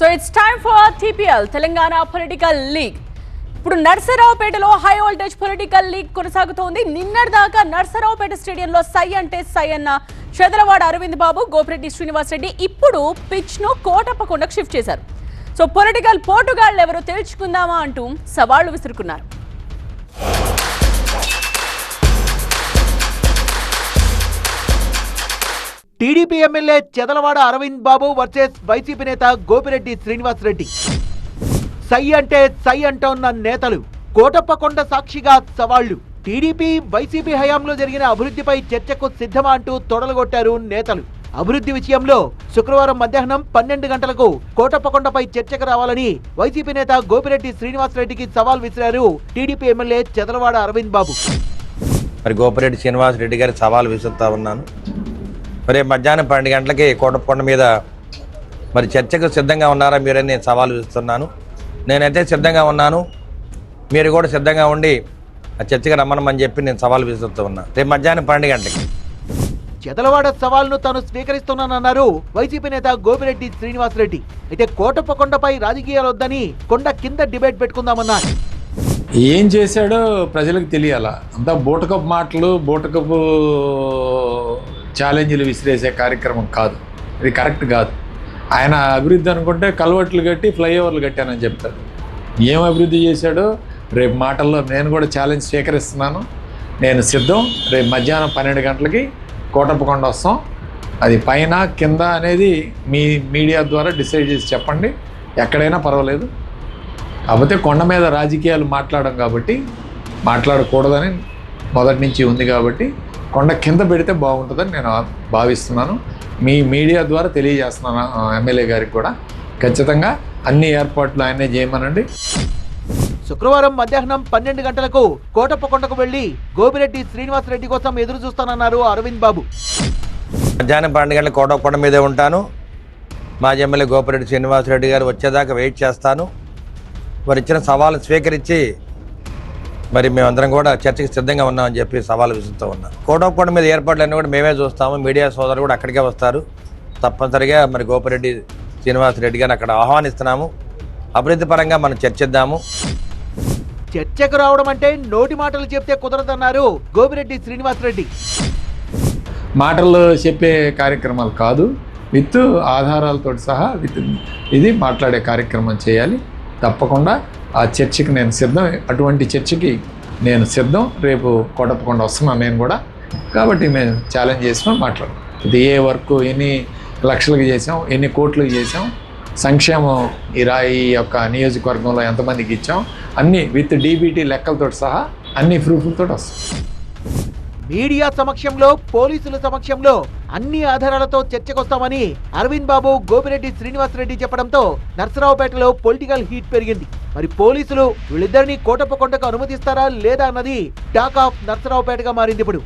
So it's time for TPL Telangana political league. ఇప్పుడు నర్సరావుపేటలో high voltage political league కొనసాగుతోంది. నిన్నటిదాకా నర్సరావుపేట స్టేడియంలో సై అంటే సై అన్న చెదలవాడ అరవింద్ బాబు, గోపిరెడ్డి శ్రీనివాస్ రెడ్డి ఇప్పుడు పిచ్ ను కోటప్పకొండకు షిఫ్ట్ చేశారు. సో పొలిటికల్ పోటుగాళ్లు ఎవరో తేల్చుకుందామా అంటూ సవాళ్లు విసురుకున్నారు. టీడీపీ ఎమ్మెల్యే చెదలవాడ అరవింద్ బాబు వర్సెస్ వైసీపీ నేత గోపిరెడ్డి శ్రీనివాస్ రెడ్డి. సై అంటే సై అంటోన్న నేతలు, కోటప్పకొండ సాక్షిగా సవాళ్లు. టీడీపీ వైసీపీ హయాంలో జరిగిన అభివృద్ధిపై చర్చకు సిద్ధమా అంటూ తొడలగొట్టారు నేతలు. అభివృద్ధి విషయంలో శుక్రవారం మధ్యాహ్నం 12 గంటలకు కోటప్పకొండపై చర్చకు రావాలని వైసీపీ నేత గోపిరెడ్డి శ్రీనివాస్ రెడ్డికి సవాల్ విసిరారు టీడీపీ ఎమ్మెల్యే చెదలవాడ అరవింద్ బాబు. మరి గోపిరెడ్డి శ్రీనివాస్ రెడ్డి గారి సవాల్ విసురుతా ఉన్నాను. మరి మధ్యాహ్నం 12 గంటలకి కోటప్పకొండ మీద మరి చర్చకు సిద్ధంగా ఉన్నారా మీరని నేను సవాల్ విస్తున్నాను. నేనైతే సిద్ధంగా ఉన్నాను, మీరు కూడా సిద్ధంగా ఉండి ఆ చర్చకు రమ్మనమని చెప్పి నేను సవాల్ విసురుతూ ఉన్నా. రేపు మధ్యాహ్నం 12 గంటలకి. చెదలవాడ సవాల్ను తాను స్వీకరిస్తున్నానన్నారు వైసీపీ నేత గోపిరెడ్డి శ్రీనివాస్ రెడ్డి. అయితే కోటప్పకొండపై రాజకీయాలు వద్దని కొండ కింద డిబేట్ పెట్టుకుందామన్నారు. ఏం చేశాడో ప్రజలకు తెలియాలా. అంతా బూటకపు మాటలు, బూటకపు ఛాలెంజ్లు విసిరేసే కార్యక్రమం కాదు, ఇది కరెక్ట్ కాదు. ఆయన అభివృద్ధి అనుకుంటే కల్వర్ట్లు కట్టి ఫ్లైఓవర్లు కట్టానని చెప్తాడు. ఏం అభివృద్ధి చేశాడో రేపు మాటల్లో నేను కూడా ఛాలెంజ్ స్వీకరిస్తున్నాను. నేను సిద్ధం. రేపు మధ్యాహ్నం 12 గంటలకి కోటప్పకొండ వస్తాం. అది పైన కింద అనేది మీ మీడియా ద్వారా డిసైడ్ చేసి చెప్పండి, ఎక్కడైనా పర్వాలేదు. కాకపోతే కొండ మీద రాజకీయాలు మాట్లాడడం కాబట్టి, మాట్లాడకూడదని మొదటి నుంచి ఉంది కాబట్టి కొండ కింద పెడితే బాగుంటుందని నేను భావిస్తున్నాను. మీ మీడియా ద్వారా తెలియజేస్తున్నాను ఎమ్మెల్యే గారికి కూడా. ఖచ్చితంగా అన్ని ఏర్పాట్లు ఆయనే చేయమనండి. శుక్రవారం మధ్యాహ్నం 12 గంటలకు కోటప్పకొండకు వెళ్లి గోపిరెడ్డి శ్రీనివాస్ రెడ్డి కోసం ఎదురు చూస్తానన్నారు అరవింద్ బాబు. మధ్యాహ్నం 12 గంటలకు కోటప్పకొండ మీదే ఉంటాను. మాజీ ఎమ్మెల్యే గోపిరెడ్డి శ్రీనివాస్ రెడ్డి గారు వచ్చేదాకా వెయిట్ చేస్తాను. వారు ఇచ్చిన సవాలు స్వీకరించి మరి మేమందరం కూడా చర్చకి సిద్ధంగా ఉన్నామని చెప్పి సవాలు విసురుతూ ఉన్నాం. కోటప్పకొండ మీద ఏర్పాట్లన్నీ కూడా మేమే చూస్తాము. మీడియా సోదరులు కూడా అక్కడికే వస్తారు. తప్పనిసరిగా మరి గోపిరెడ్డి శ్రీనివాస్ రెడ్డి గారిని అక్కడ ఆహ్వానిస్తున్నాము. అభివృద్ధి పరంగా మనం చర్చిద్దాము. చర్చకు రావడం అంటే నోటి మాటలు చెప్తే కుదరదన్నారు గోపిరెడ్డి శ్రీనివాస్ రెడ్డి. మాటలు చెప్పే కార్యక్రమాలు కాదు, విత్ ఆధారాలతో సహా ఇది మాట్లాడే కార్యక్రమం చేయాలి. తప్పకుండా ఆ చర్చకి నేను సిద్ధం. అటువంటి చర్చకి నేను సిద్ధం. రేపు కోటప్పకొండ వస్తున్నాను నేను కూడా. కాబట్టి మేము ఛాలెంజ్ చేసినాం, మాట్లాడడం. ఇది ఏ వర్క్ ఎన్ని లక్షలకు చేసాం, ఎన్ని కోట్లకు చేసాం, సంక్షేమం ఈ యొక్క నియోజకవర్గంలో ఎంతమందికి ఇచ్చాం, అన్నీ విత్ డీబీటీ లెక్కలతో సహా అన్ని ప్రూఫ్లతో వస్తాం. మీడియా సమక్షంలో, పోలీసుల సమక్షంలో అన్ని ఆధారాలతో చర్చకొస్తామని అరవింద్ బాబు, గోపిరెడ్డి శ్రీనివాస్ రెడ్డి చెప్పడంతో నర్సరావుపేటలో పొలిటికల్ హీట్ పెరిగింది. మరి పోలీసులు వీళ్ళిద్దరిని కోటప్పకొండకు అనుమతిస్తారా లేదా అన్నది టాక్ ఆఫ్ నర్సరావుపేటగా మారింది ఇప్పుడు.